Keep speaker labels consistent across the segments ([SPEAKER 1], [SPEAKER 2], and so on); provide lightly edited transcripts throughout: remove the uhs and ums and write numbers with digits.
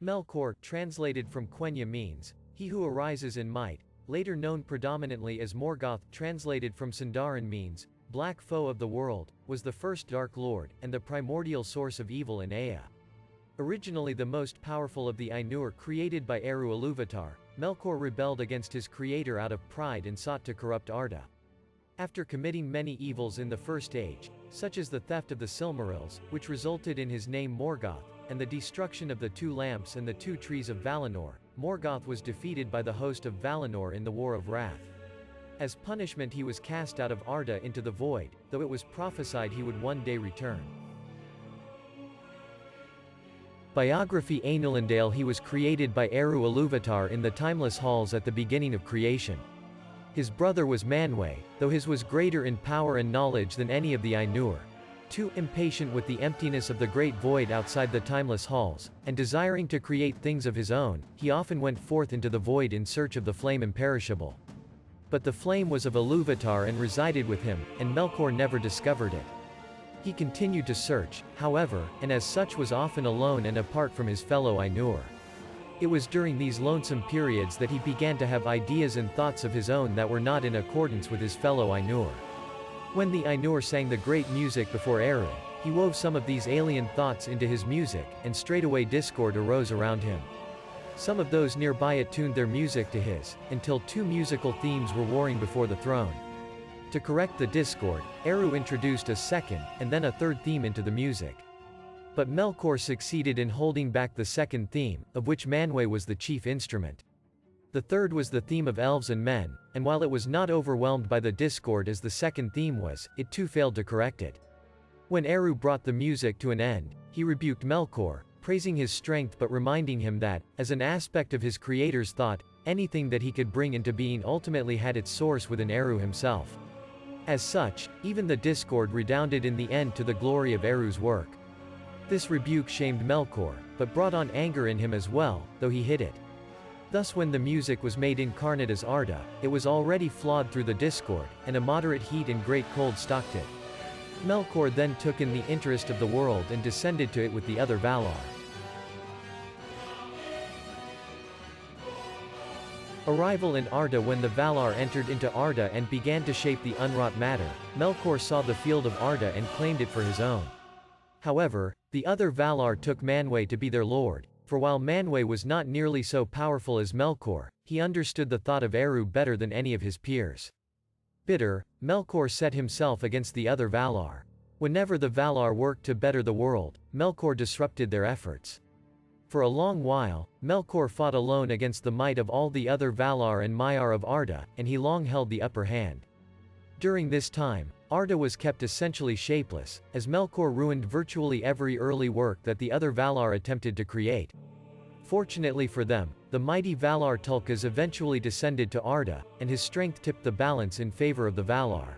[SPEAKER 1] Melkor, translated from Quenya, means, he who arises in might, later known predominantly as Morgoth, translated from Sindarin, means, black foe of the world, was the first Dark Lord, and the primordial source of evil in Ea. Originally the most powerful of the Ainur created by Eru Ilúvatar, Melkor rebelled against his creator out of pride and sought to corrupt Arda. After committing many evils in the First Age, such as the theft of the Silmarils, which resulted in his name Morgoth, and the destruction of the two lamps and the two trees of Valinor, Morgoth was defeated by the host of Valinor in the War of Wrath. As punishment he was cast out of Arda into the void, though it was prophesied he would one day return. Biography. Ainulindalë. He was created by Eru Ilúvatar in the timeless halls at the beginning of creation. His brother was Manwë, though his was greater in power and knowledge than any of the Ainur. Too impatient with the emptiness of the great void outside the timeless halls, and desiring to create things of his own, he often went forth into the void in search of the flame imperishable. But the flame was of Ilúvatar and resided with him, and Melkor never discovered it. He continued to search, however, and as such was often alone and apart from his fellow Ainur. It was during these lonesome periods that he began to have ideas and thoughts of his own that were not in accordance with his fellow Ainur. When the Ainur sang the great music before Eru, he wove some of these alien thoughts into his music, and straightway discord arose around him. Some of those nearby attuned their music to his, until two musical themes were warring before the throne. To correct the discord, Eru introduced a second, and then a third theme into the music. But Melkor succeeded in holding back the second theme, of which Manwë was the chief instrument. The third was the theme of elves and men, and while it was not overwhelmed by the discord as the second theme was, it too failed to correct it. When Eru brought the music to an end, he rebuked Melkor, praising his strength but reminding him that, as an aspect of his creator's thought, anything that he could bring into being ultimately had its source within Eru himself. As such, even the discord redounded in the end to the glory of Eru's work. This rebuke shamed Melkor, but brought on anger in him as well, though he hid it. Thus when the music was made incarnate as Arda, it was already flawed through the discord, and a moderate heat and great cold stalked it. Melkor then took in the interest of the world and descended to it with the other Valar. Arrival in Arda. When the Valar entered into Arda and began to shape the unwrought matter, Melkor saw the field of Arda and claimed it for his own. However, the other Valar took Manwë to be their lord, for while Manwë was not nearly so powerful as Melkor, he understood the thought of Eru better than any of his peers. Bitter, Melkor set himself against the other Valar. Whenever the Valar worked to better the world, Melkor disrupted their efforts. For a long while, Melkor fought alone against the might of all the other Valar and Maiar of Arda, and he long held the upper hand. During this time, Arda was kept essentially shapeless, as Melkor ruined virtually every early work that the other Valar attempted to create. Fortunately for them, the mighty Valar Tulkas eventually descended to Arda, and his strength tipped the balance in favor of the Valar.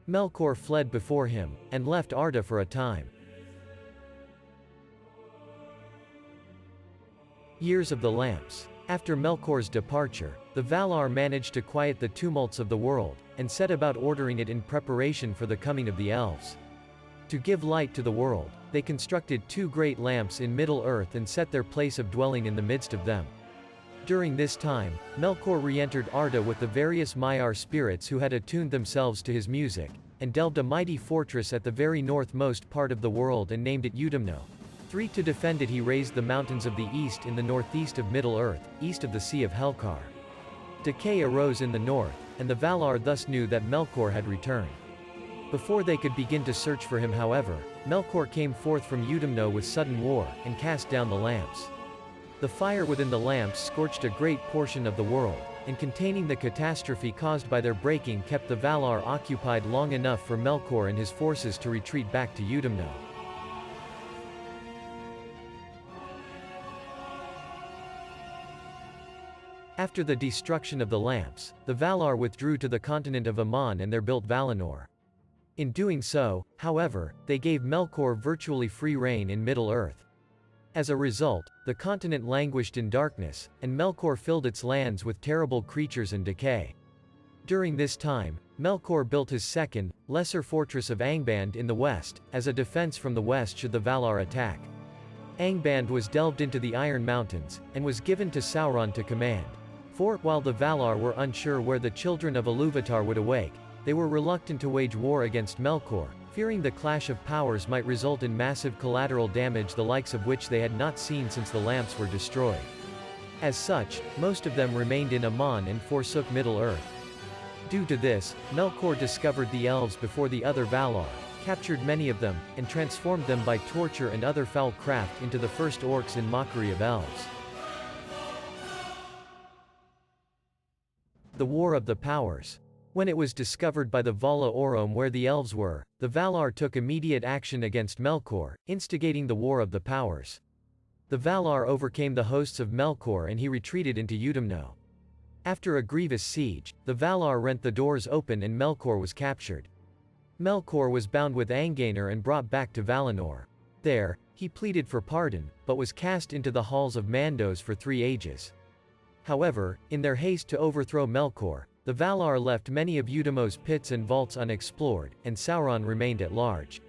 [SPEAKER 1] Melkor fled before him, and left Arda for a time. Years of the Lamps. After Melkor's departure, the Valar managed to quiet the tumults of the world, and set about ordering it in preparation for the coming of the elves. To give light to the world, they constructed two great lamps in Middle-earth and set their place of dwelling in the midst of them. During this time, Melkor re-entered Arda with the various Maiar spirits who had attuned themselves to his music, and delved a mighty fortress at the very northmost part of the world and named it Udumno. 3. To defend it he raised the mountains of the east in the northeast of Middle-earth, east of the Sea of Helkar. Decay arose in the north, and the Valar thus knew that Melkor had returned. Before they could begin to search for him, however, Melkor came forth from Udumno with sudden war, and cast down the lamps. The fire within the lamps scorched a great portion of the world, and containing the catastrophe caused by their breaking kept the Valar occupied long enough for Melkor and his forces to retreat back to Udumno. After the destruction of the lamps, the Valar withdrew to the continent of Aman and there built Valinor. In doing so, however, they gave Melkor virtually free reign in Middle-earth. As a result, the continent languished in darkness, and Melkor filled its lands with terrible creatures and decay. During this time, Melkor built his second, lesser fortress of Angband in the west, as a defense from the west should the Valar attack. Angband was delved into the Iron Mountains, and was given to Sauron to command. For, while the Valar were unsure where the children of Ilúvatar would awake, they were reluctant to wage war against Melkor, fearing the clash of powers might result in massive collateral damage the likes of which they had not seen since the lamps were destroyed. As such, most of them remained in Aman and forsook Middle-earth. Due to this, Melkor discovered the elves before the other Valar, captured many of them, and transformed them by torture and other foul craft into the first orcs in mockery of elves. The War of the Powers. When it was discovered by the Vala Orom where the elves were, the Valar took immediate action against Melkor, instigating the War of the Powers. The Valar overcame the hosts of Melkor and he retreated into Udamno. After a grievous siege, the Valar rent the doors open and Melkor was captured. Melkor was bound with Angainur and brought back to Valinor. There, he pleaded for pardon, but was cast into the halls of Mandos for 3 ages. However, in their haste to overthrow Melkor, the Valar left many of Udamno's pits and vaults unexplored, and Sauron remained at large.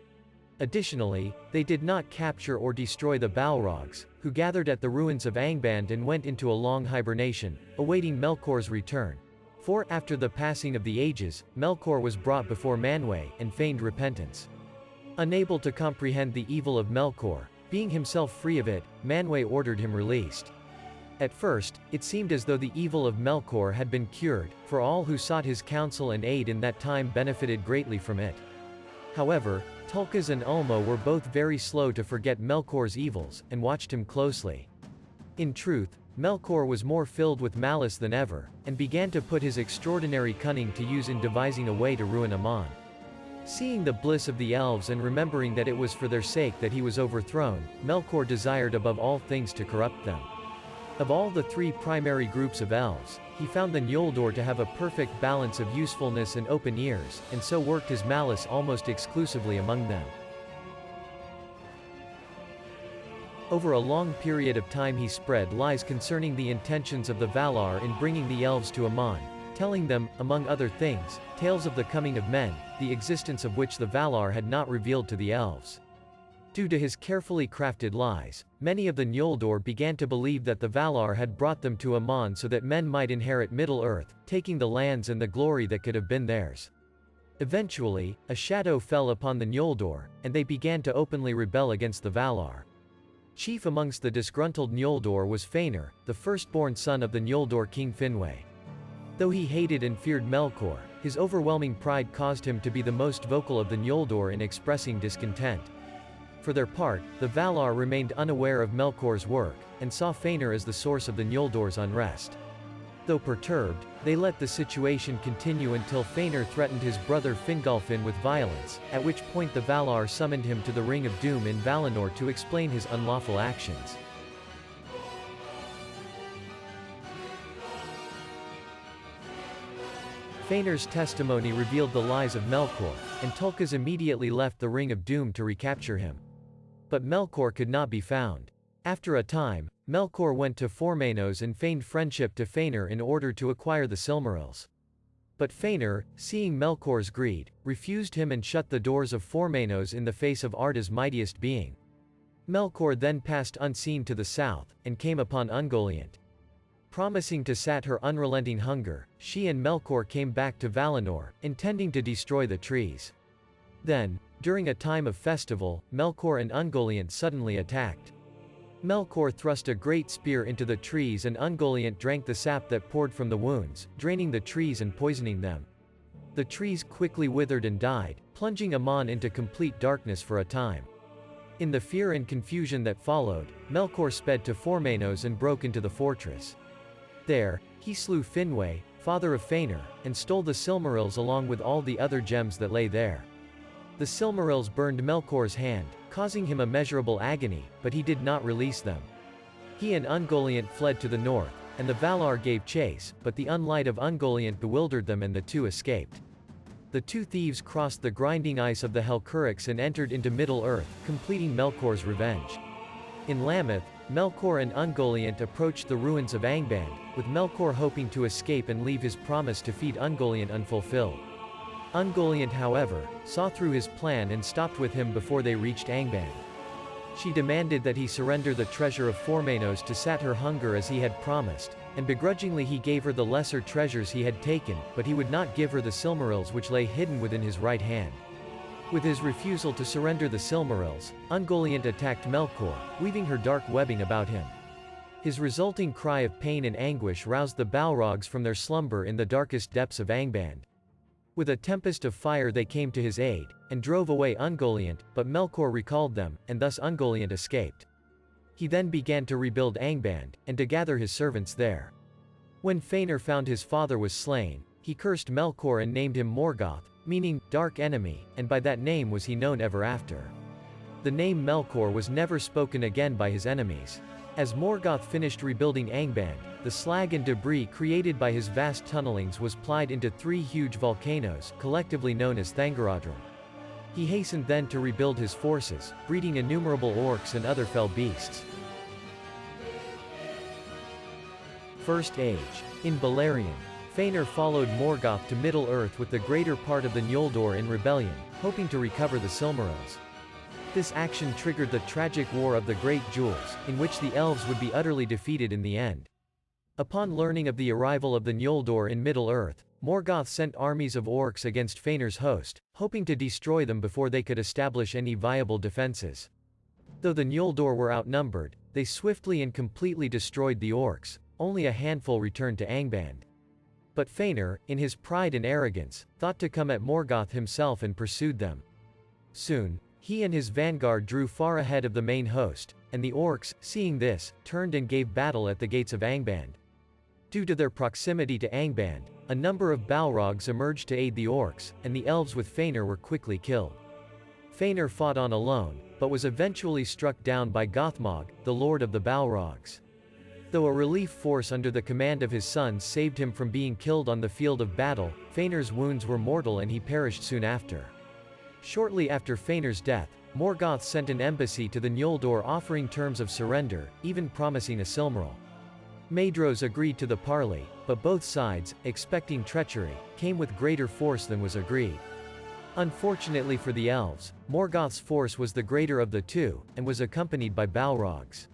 [SPEAKER 1] Additionally, they did not capture or destroy the Balrogs, who gathered at the ruins of Angband and went into a long hibernation, awaiting Melkor's return. For, after the passing of the ages, Melkor was brought before Manwë, and feigned repentance. Unable to comprehend the evil of Melkor, being himself free of it, Manwë ordered him released. At first, it seemed as though the evil of Melkor had been cured, for all who sought his counsel and aid in that time benefited greatly from it. However, Tulkas and Ulmo were both very slow to forget Melkor's evils, and watched him closely. In truth, Melkor was more filled with malice than ever, and began to put his extraordinary cunning to use in devising a way to ruin Aman. Seeing the bliss of the elves and remembering that it was for their sake that he was overthrown, Melkor desired above all things to corrupt them. Of all the 3 primary groups of elves, he found the Noldor to have a perfect balance of usefulness and open ears, and so worked his malice almost exclusively among them. Over a long period of time he spread lies concerning the intentions of the Valar in bringing the elves to Aman, telling them, among other things, tales of the coming of men, the existence of which the Valar had not revealed to the elves. Due to his carefully crafted lies, many of the Noldor began to believe that the Valar had brought them to Aman so that men might inherit Middle-earth, taking the lands and the glory that could have been theirs. Eventually, a shadow fell upon the Noldor, and they began to openly rebel against the Valar. Chief amongst the disgruntled Noldor was Fëanor, the firstborn son of the Noldor king Finwë. Though he hated and feared Melkor, his overwhelming pride caused him to be the most vocal of the Noldor in expressing discontent. For their part, the Valar remained unaware of Melkor's work, and saw Fëanor as the source of the Noldor's unrest. Though perturbed, they let the situation continue until Fëanor threatened his brother Fingolfin with violence, at which point the Valar summoned him to the Ring of Doom in Valinor to explain his unlawful actions. Fëanor's testimony revealed the lies of Melkor, and Tulkas immediately left the Ring of Doom to recapture him. But Melkor could not be found. After a time, Melkor went to Formenos and feigned friendship to Fëanor in order to acquire the Silmarils. But Fëanor, seeing Melkor's greed, refused him and shut the doors of Formenos in the face of Arda's mightiest being. Melkor then passed unseen to the south, and came upon Ungoliant. Promising to sat her unrelenting hunger, she and Melkor came back to Valinor, intending to destroy the trees. Then, during a time of festival, Melkor and Ungoliant suddenly attacked. Melkor thrust a great spear into the trees and Ungoliant drank the sap that poured from the wounds, draining the trees and poisoning them. The trees quickly withered and died, plunging Aman into complete darkness for a time. In the fear and confusion that followed, Melkor sped to Formenos and broke into the fortress. There, he slew Finwë, father of Fëanor, and stole the Silmarils along with all the other gems that lay there. The Silmarils burned Melkor's hand, causing him immeasurable agony, but he did not release them. He and Ungoliant fled to the north, and the Valar gave chase, but the unlight of Ungoliant bewildered them and the two escaped. The 2 thieves crossed the grinding ice of the Helcurics and entered into Middle-earth, completing Melkor's revenge. In Lambeth, Melkor and Ungoliant approached the ruins of Angband, with Melkor hoping to escape and leave his promise to feed Ungoliant unfulfilled. Ungoliant, however, saw through his plan and stopped with him before they reached Angband. She demanded that he surrender the treasure of Formenos to sat her hunger as he had promised, and begrudgingly he gave her the lesser treasures he had taken, but he would not give her the Silmarils which lay hidden within his right hand. With his refusal to surrender the Silmarils, Ungoliant attacked Melkor, weaving her dark webbing about him. His resulting cry of pain and anguish roused the Balrogs from their slumber in the darkest depths of Angband. With a tempest of fire they came to his aid, and drove away Ungoliant, but Melkor recalled them, and thus Ungoliant escaped. He then began to rebuild Angband, and to gather his servants there. When Fëanor found his father was slain, he cursed Melkor and named him Morgoth, meaning, dark enemy, and by that name was he known ever after. The name Melkor was never spoken again by his enemies. As Morgoth finished rebuilding Angband, the slag and debris created by his vast tunnelings was plied into 3 huge volcanoes, collectively known as Thangorodrim. He hastened then to rebuild his forces, breeding innumerable orcs and other fell beasts. First Age. In Beleriand, Fëanor followed Morgoth to Middle-earth with the greater part of the Noldor in rebellion, hoping to recover the Silmarils. This action triggered the tragic War of the Great Jewels, in which the elves would be utterly defeated in the end. Upon learning of the arrival of the Noldor in Middle-earth, Morgoth sent armies of orcs against Fëanor's host, hoping to destroy them before they could establish any viable defenses. Though the Noldor were outnumbered, they swiftly and completely destroyed the orcs. Only a handful returned to Angband. But Fëanor, in his pride and arrogance, thought to come at Morgoth himself and pursued them. Soon, he and his vanguard drew far ahead of the main host, and the orcs, seeing this, turned and gave battle at the gates of Angband. Due to their proximity to Angband, a number of Balrogs emerged to aid the orcs, and the elves with Fëanor were quickly killed. Fëanor fought on alone, but was eventually struck down by Gothmog, the lord of the Balrogs. Though a relief force under the command of his sons saved him from being killed on the field of battle, Fëanor's wounds were mortal and he perished soon after. Shortly after Fëanor's death, Morgoth sent an embassy to the Noldor offering terms of surrender, even promising a Silmaril. Maedhros agreed to the parley, but both sides, expecting treachery, came with greater force than was agreed. Unfortunately for the elves, Morgoth's force was the greater of the two, and was accompanied by Balrogs.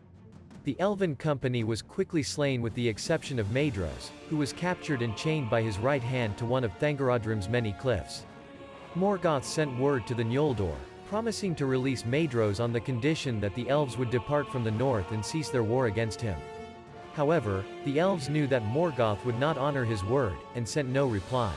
[SPEAKER 1] The elven company was quickly slain with the exception of Maedhros, who was captured and chained by his right hand to one of Thangorodrim's many cliffs. Morgoth sent word to the Noldor, promising to release Maedhros on the condition that the elves would depart from the north and cease their war against him. However, the elves knew that Morgoth would not honor his word, and sent no reply.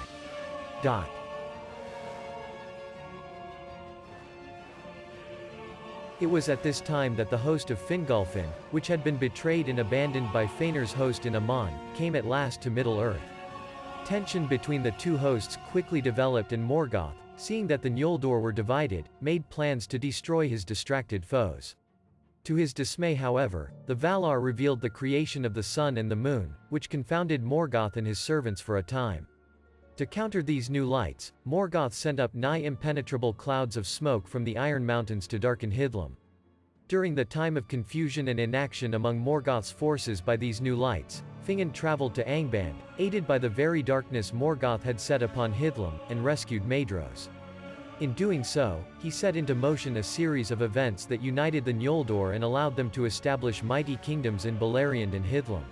[SPEAKER 1] It was at this time that the host of Fingolfin, which had been betrayed and abandoned by Fëanor's host in Aman, came at last to Middle-earth. Tension between the two hosts quickly developed and Morgoth, seeing that the Noldor were divided, made plans to destroy his distracted foes. To his dismay however, the Valar revealed the creation of the sun and the moon, which confounded Morgoth and his servants for a time. To counter these new lights, Morgoth sent up nigh impenetrable clouds of smoke from the Iron Mountains to darken Hidlam. During the time of confusion and inaction among Morgoth's forces by these new lights, Fingolfin traveled to Angband, aided by the very darkness Morgoth had set upon Hidlam, and rescued Maedhros. In doing so, he set into motion a series of events that united the Noldor and allowed them to establish mighty kingdoms in Beleriand and Hidlam.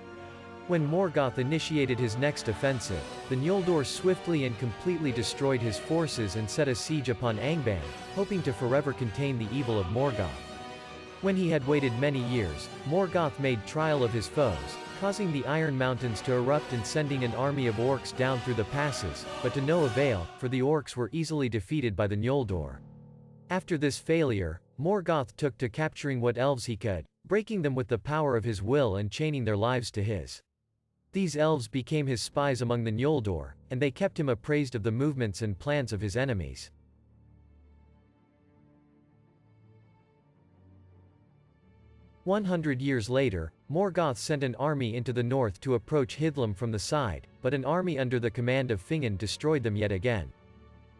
[SPEAKER 1] When Morgoth initiated his next offensive, the Noldor swiftly and completely destroyed his forces and set a siege upon Angband, hoping to forever contain the evil of Morgoth. When he had waited many years, Morgoth made trial of his foes, causing the Iron Mountains to erupt and sending an army of orcs down through the passes, but to no avail, for the orcs were easily defeated by the Noldor. After this failure, Morgoth took to capturing what elves he could, breaking them with the power of his will and chaining their lives to his. These elves became his spies among the Noldor, and they kept him appraised of the movements and plans of his enemies. 100 years later, Morgoth sent an army into the north to approach Hidlam from the side, but an army under the command of Fingolfin destroyed them yet again.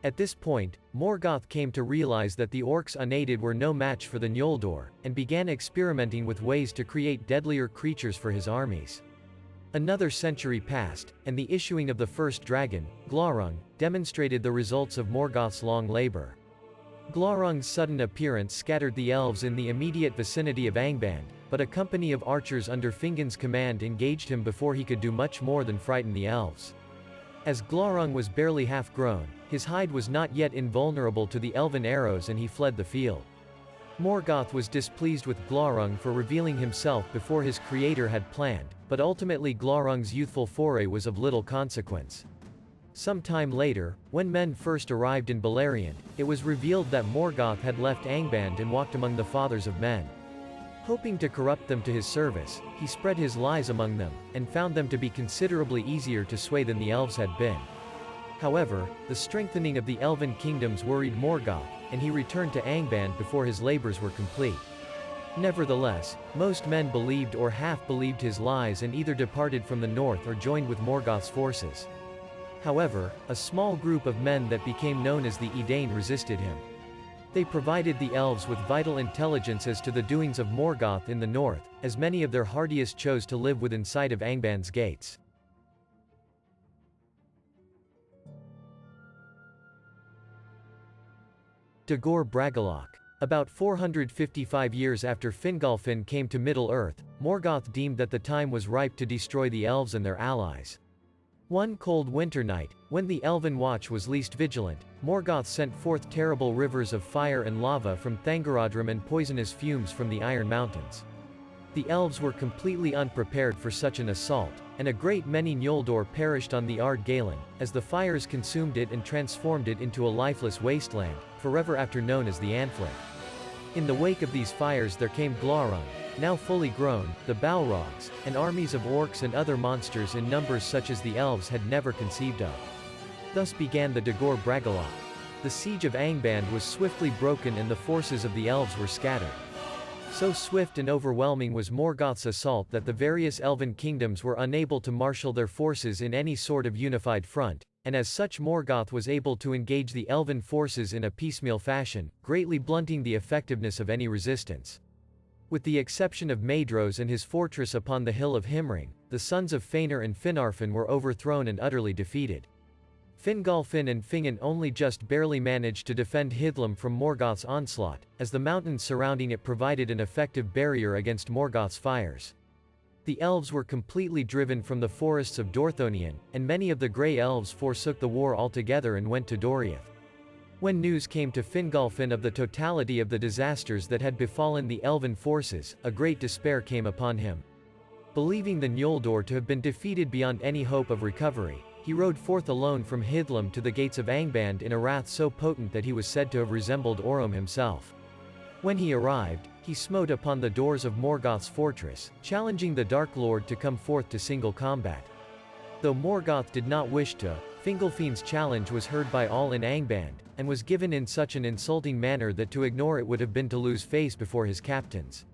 [SPEAKER 1] At this point, Morgoth came to realize that the orcs unaided were no match for the Noldor, and began experimenting with ways to create deadlier creatures for his armies. Another century passed, and the issuing of the first dragon, Glaurung, demonstrated the results of Morgoth's long labor. Glaurung's sudden appearance scattered the elves in the immediate vicinity of Angband, but a company of archers under Fingon's command engaged him before he could do much more than frighten the elves. As Glaurung was barely half-grown, his hide was not yet invulnerable to the elven arrows and he fled the field. Morgoth was displeased with Glaurung for revealing himself before his creator had planned, but ultimately Glaurung's youthful foray was of little consequence. Some time later, when men first arrived in Beleriand, it was revealed that Morgoth had left Angband and walked among the fathers of men. Hoping to corrupt them to his service, he spread his lies among them, and found them to be considerably easier to sway than the elves had been. However, the strengthening of the elven kingdoms worried Morgoth, and he returned to Angband before his labors were complete. Nevertheless, most men believed or half-believed his lies and either departed from the north or joined with Morgoth's forces. However, a small group of men that became known as the Edain resisted him. They provided the elves with vital intelligence as to the doings of Morgoth in the north, as many of their hardiest chose to live within sight of Angband's gates. Dagor Bragollach. About 455 years after Fingolfin came to Middle-earth, Morgoth deemed that the time was ripe to destroy the elves and their allies. One cold winter night, when the elven watch was least vigilant, Morgoth sent forth terrible rivers of fire and lava from Thangorodrim and poisonous fumes from the Iron Mountains. The elves were completely unprepared for such an assault, and a great many Noldor perished on the Ard Galen, as the fires consumed it and transformed it into a lifeless wasteland, forever after known as the Anfling. In the wake of these fires there came Glaurung, now fully grown, the Balrogs, and armies of orcs and other monsters in numbers such as the elves had never conceived of. Thus began the Dagor Bragollach. The siege of Angband was swiftly broken and the forces of the elves were scattered. So swift and overwhelming was Morgoth's assault that the various elven kingdoms were unable to marshal their forces in any sort of unified front, and as such Morgoth was able to engage the elven forces in a piecemeal fashion, greatly blunting the effectiveness of any resistance. With the exception of Maedhros and his fortress upon the hill of Himring, the sons of Fëanor and Finarfin were overthrown and utterly defeated. Fingolfin and Fingon only just barely managed to defend Hithlum from Morgoth's onslaught, as the mountains surrounding it provided an effective barrier against Morgoth's fires. The elves were completely driven from the forests of Dorthonion, and many of the Grey Elves forsook the war altogether and went to Doriath. When news came to Fingolfin of the totality of the disasters that had befallen the elven forces, a great despair came upon him. Believing the Noldor to have been defeated beyond any hope of recovery, he rode forth alone from Hithlum to the gates of Angband in a wrath so potent that he was said to have resembled Orm himself. When he arrived, he smote upon the doors of Morgoth's fortress, challenging the Dark Lord to come forth to single combat. Though Morgoth did not wish to, Fingolfin's challenge was heard by all in Angband, and was given in such an insulting manner that to ignore it would have been to lose face before his captains.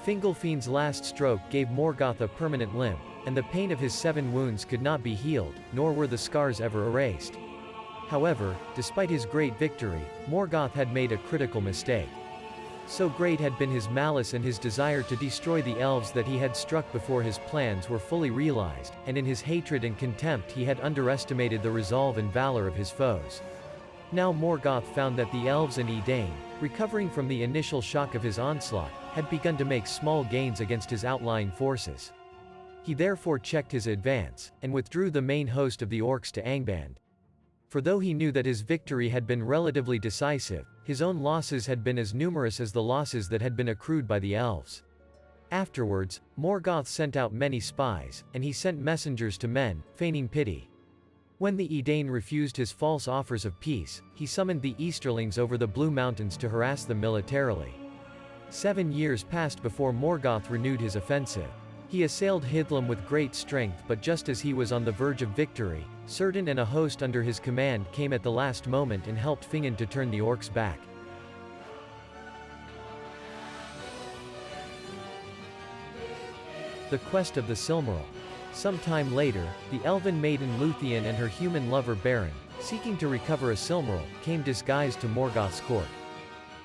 [SPEAKER 1] Fingolfin's last stroke gave Morgoth a permanent limp, and the pain of his 7 wounds could not be healed, nor were the scars ever erased. However, despite his great victory, Morgoth had made a critical mistake. So great had been his malice and his desire to destroy the elves that he had struck before his plans were fully realized, and in his hatred and contempt he had underestimated the resolve and valor of his foes. Now Morgoth found that the elves and Edain, recovering from the initial shock of his onslaught, had begun to make small gains against his outlying forces. He therefore checked his advance, and withdrew the main host of the orcs to Angband. For though he knew that his victory had been relatively decisive, his own losses had been as numerous as the losses that had been accrued by the elves. Afterwards, Morgoth sent out many spies, and he sent messengers to men, feigning pity. When the Edain refused his false offers of peace, he summoned the Easterlings over the Blue Mountains to harass them militarily. 7 years passed before Morgoth renewed his offensive. He assailed Hithlum with great strength, but just as he was on the verge of victory, Círdan and a host under his command came at the last moment and helped Fingon to turn the orcs back. The Quest of the Silmaril. Some time later, the elven maiden Luthien and her human lover Beren, seeking to recover a Silmaril, came disguised to Morgoth's court.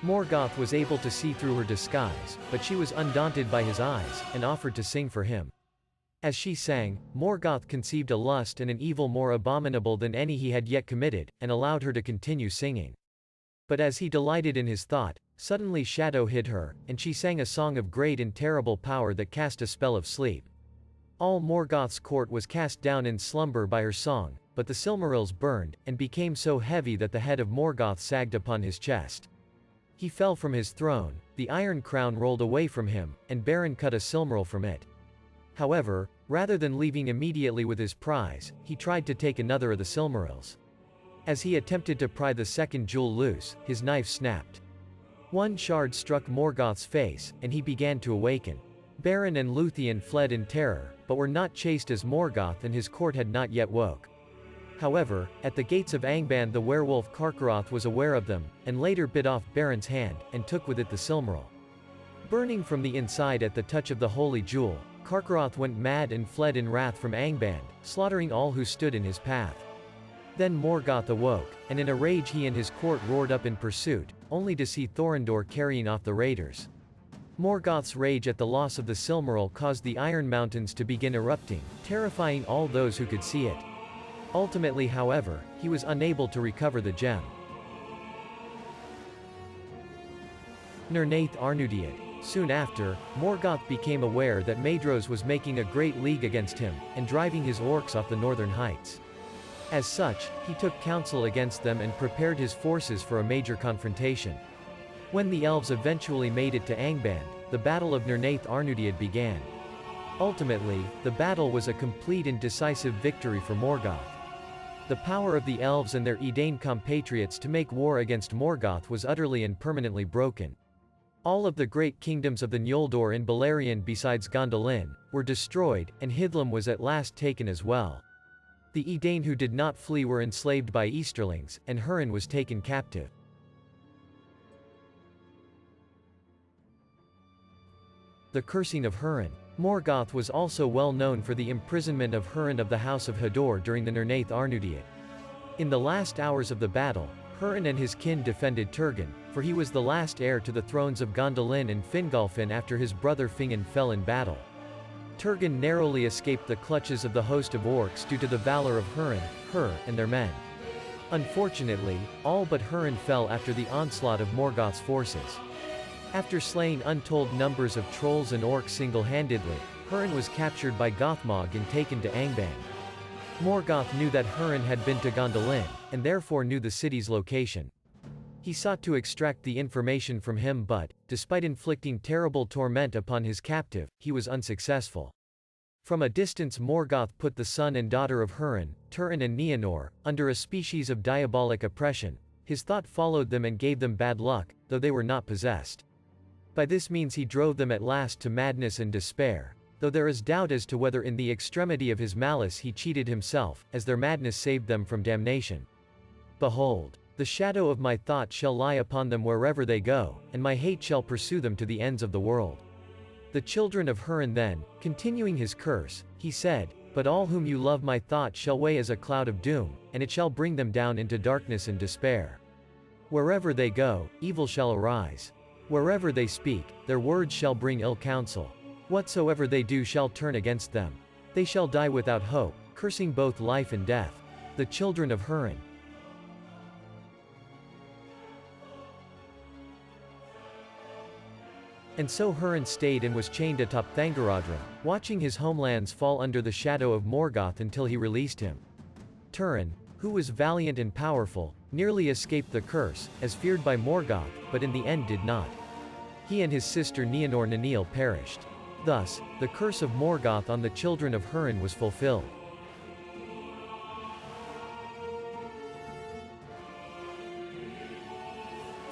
[SPEAKER 1] Morgoth was able to see through her disguise, but she was undaunted by his eyes, and offered to sing for him. As she sang, Morgoth conceived a lust and an evil more abominable than any he had yet committed, and allowed her to continue singing. But as he delighted in his thought, suddenly shadow hid her, and she sang a song of great and terrible power that cast a spell of sleep. All Morgoth's court was cast down in slumber by her song, but the Silmarils burned, and became so heavy that the head of Morgoth sagged upon his chest. He fell from his throne, the iron crown rolled away from him, and Beren cut a Silmaril from it. However, rather than leaving immediately with his prize, he tried to take another of the Silmarils. As he attempted to pry the second jewel loose, his knife snapped. One shard struck Morgoth's face, and he began to awaken. Beren and Luthien fled in terror, but were not chased as Morgoth and his court had not yet woke. However, at the gates of Angband the werewolf Carcharoth was aware of them, and later bit off Beren's hand, and took with it the Silmaril. Burning from the inside at the touch of the holy jewel, Carcharoth went mad and fled in wrath from Angband, slaughtering all who stood in his path. Then Morgoth awoke, and in a rage he and his court roared up in pursuit, only to see Thorondor carrying off the raiders. Morgoth's rage at the loss of the Silmaril caused the Iron Mountains to begin erupting, terrifying all those who could see it. Ultimately, however, he was unable to recover the gem. Nirnaeth Arnoediad. Soon after, Morgoth became aware that Maedhros was making a great league against him, and driving his orcs off the northern heights. As such, he took counsel against them and prepared his forces for a major confrontation. When the elves eventually made it to Angband, the Battle of Nirnaeth Arnoediad began. Ultimately, the battle was a complete and decisive victory for Morgoth. The power of the elves and their Edain compatriots to make war against Morgoth was utterly and permanently broken. All of the great kingdoms of the Noldor in Beleriand besides Gondolin were destroyed, and Hithlum was at last taken as well. The Edain who did not flee were enslaved by Easterlings, and Húrin was taken captive. The Cursing of Húrin. Morgoth was also well known for the imprisonment of Húrin of the House of Hador during the Nirnaeth Arnoediad. In the last hours of the battle, Húrin and his kin defended Turgon, for he was the last heir to the thrones of Gondolin and Fingolfin after his brother Fingolfin fell in battle. Turgon narrowly escaped the clutches of the host of orcs due to the valor of Húrin, and their men. Unfortunately, all but Húrin fell after the onslaught of Morgoth's forces. After slaying untold numbers of trolls and orcs single-handedly, Húrin was captured by Gothmog and taken to Angband. Morgoth knew that Húrin had been to Gondolin, and therefore knew the city's location. He sought to extract the information from him but, despite inflicting terrible torment upon his captive, he was unsuccessful. From a distance Morgoth put the son and daughter of Húrin, Turin and Nienor, under a species of diabolic oppression. His thought followed them and gave them bad luck, though they were not possessed. By this means he drove them at last to madness and despair, though there is doubt as to whether in the extremity of his malice he cheated himself, as their madness saved them from damnation. Behold, the shadow of my thought shall lie upon them wherever they go, and my hate shall pursue them to the ends of the world. The children of Húrin then, continuing his curse, he said, But all whom you love my thought shall weigh as a cloud of doom, and it shall bring them down into darkness and despair. Wherever they go, evil shall arise. Wherever they speak, their words shall bring ill counsel. Whatsoever they do shall turn against them. They shall die without hope, cursing both life and death. The children of Húrin. And so Húrin stayed and was chained atop Thangorodrim, watching his homelands fall under the shadow of Morgoth until he released him. Turin, who was valiant and powerful, nearly escaped the curse, as feared by Morgoth, but in the end did not. He and his sister Nienor Nineel perished. Thus, the curse of Morgoth on the children of Húrin was fulfilled.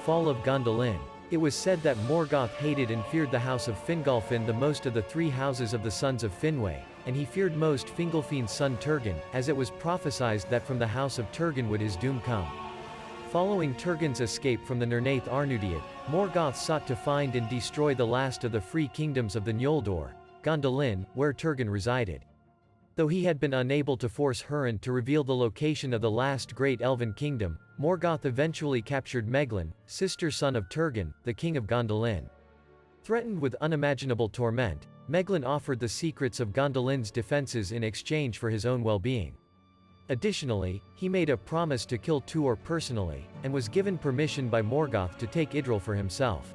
[SPEAKER 1] Fall of Gondolin. It was said that Morgoth hated and feared the house of Fingolfin the most of the three houses of the sons of Finwë, and he feared most Fingolfin's son Turgon, as it was prophesied that from the house of Turgon would his doom come. Following Turgon's escape from the Nirnaeth Arnoediad, Morgoth sought to find and destroy the last of the free kingdoms of the Noldor, Gondolin, where Turgon resided. Though he had been unable to force Húrin to reveal the location of the last great elven kingdom, Morgoth eventually captured Meglin, sister son of Turgon, the king of Gondolin. Threatened with unimaginable torment, Meglin offered the secrets of Gondolin's defenses in exchange for his own well-being. Additionally, he made a promise to kill Tuor personally, and was given permission by Morgoth to take Idril for himself.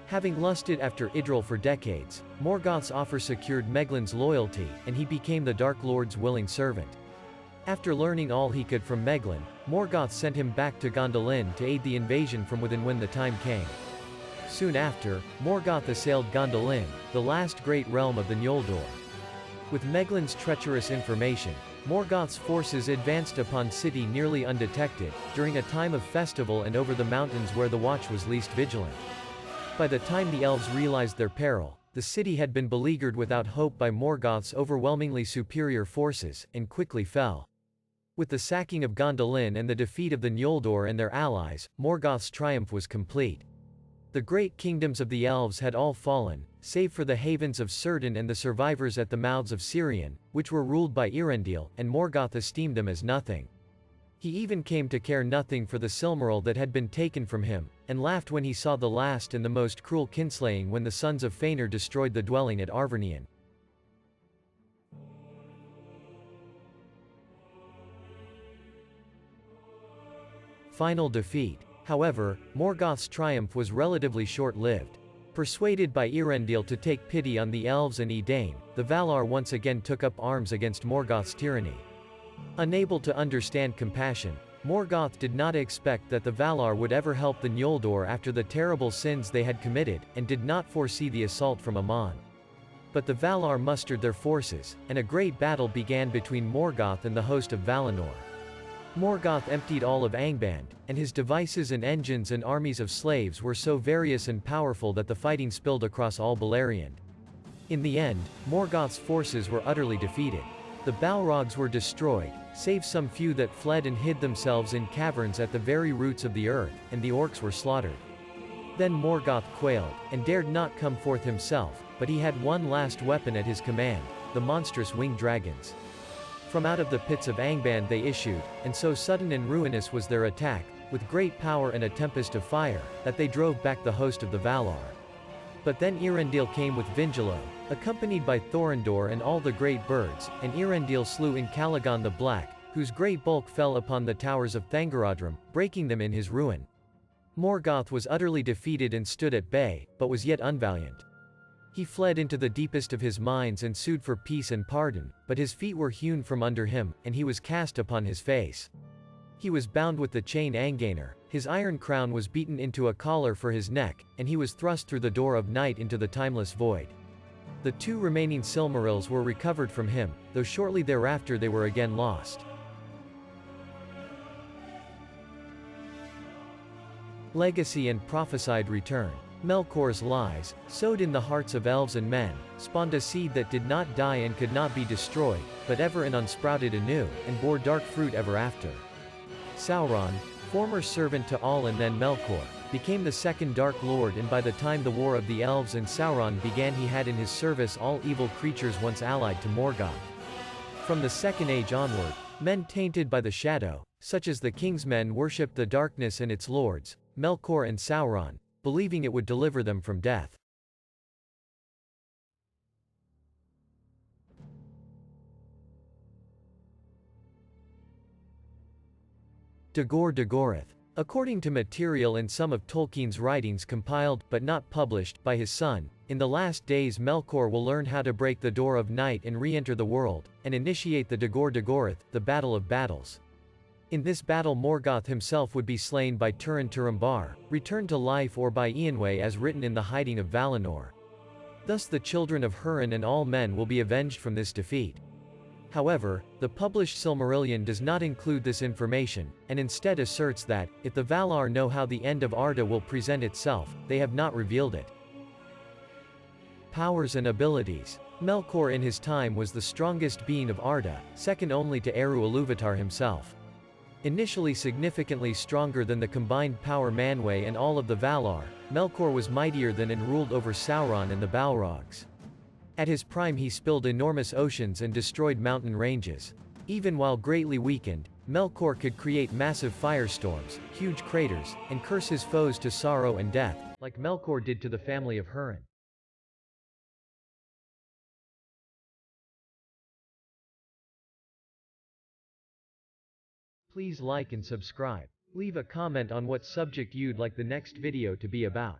[SPEAKER 1] Having lusted after Idril for decades, Morgoth's offer secured Meglin's loyalty, and he became the Dark Lord's willing servant. After learning all he could from Meglin, Morgoth sent him back to Gondolin to aid the invasion from within when the time came. Soon after, Morgoth assailed Gondolin, the last great realm of the Noldor. With Meglin's treacherous information, Morgoth's forces advanced upon city nearly undetected, during a time of festival and over the mountains where the watch was least vigilant. By the time the elves realized their peril, the city had been beleaguered without hope by Morgoth's overwhelmingly superior forces, and quickly fell. With the sacking of Gondolin and the defeat of the Noldor and their allies, Morgoth's triumph was complete. The great kingdoms of the elves had all fallen, save for the havens of Círdan and the survivors at the mouths of Sirion, which were ruled by Eärendil, and Morgoth esteemed them as nothing. He even came to care nothing for the Silmaril that had been taken from him, and laughed when he saw the last and the most cruel kinslaying when the sons of Fëanor destroyed the dwelling at Arvernian. Final defeat. However, Morgoth's triumph was relatively short-lived. Persuaded by Eärendil to take pity on the elves and Edain, the Valar once again took up arms against Morgoth's tyranny. Unable to understand compassion, Morgoth did not expect that the Valar would ever help the Noldor after the terrible sins they had committed, and did not foresee the assault from Aman. But the Valar mustered their forces, and a great battle began between Morgoth and the host of Valinor. Morgoth emptied all of Angband, and his devices and engines and armies of slaves were so various and powerful that the fighting spilled across all Beleriand. In the end, Morgoth's forces were utterly defeated. The Balrogs were destroyed, save some few that fled and hid themselves in caverns at the very roots of the earth, and the orcs were slaughtered. Then Morgoth quailed, and dared not come forth himself, but he had one last weapon at his command, the monstrous winged dragons. From out of the pits of Angband they issued, and so sudden and ruinous was their attack, with great power and a tempest of fire, that they drove back the host of the Valar. But then Eärendil came with Vingilo, accompanied by Thorondor and all the great birds, and Eärendil slew in Calagon the Black, whose great bulk fell upon the towers of Thangorodrim, breaking them in his ruin. Morgoth was utterly defeated and stood at bay, but was yet unvaliant. He fled into the deepest of his mines and sued for peace and pardon, but his feet were hewn from under him, and he was cast upon his face. He was bound with the chain Angainer, his iron crown was beaten into a collar for his neck, and he was thrust through the door of night into the timeless void. The two remaining Silmarils were recovered from him, though shortly thereafter they were again lost. Legacy and prophesied return. Melkor's lies, sowed in the hearts of elves and men, spawned a seed that did not die and could not be destroyed, but ever and unsprouted anew, and bore dark fruit ever after. Sauron, former servant to Aulë and then Melkor, became the second Dark Lord, and by the time the War of the Elves and Sauron began he had in his service all evil creatures once allied to Morgoth. From the Second Age onward, men tainted by the shadow, such as the King's men worshipped the darkness and its lords, Melkor and Sauron, believing it would deliver them from death. Dagor Dagorath. According to material in some of Tolkien's writings compiled, but not published, by his son, in the last days Melkor will learn how to break the door of night and re-enter the world, and initiate the Dagor Dagorath, the Battle of Battles. In this battle Morgoth himself would be slain by Turin Turambar, returned to life, or by Eonwë as written in the Hiding of Valinor. Thus the children of Húrin and all men will be avenged from this defeat. However, the published Silmarillion does not include this information, and instead asserts that, if the Valar know how the end of Arda will present itself, they have not revealed it. Powers and abilities. Melkor in his time was the strongest being of Arda, second only to Eru Ilúvatar himself. Initially significantly stronger than the combined power Manwë and all of the Valar, Melkor was mightier than and ruled over Sauron and the Balrogs. At his prime he spilled enormous oceans and destroyed mountain ranges. Even while greatly weakened, Melkor could create massive firestorms, huge craters, and curse his foes to sorrow and death, like Melkor did to the family of Húrin. Please like and subscribe. Leave a comment on what subject you'd like the next video to be about.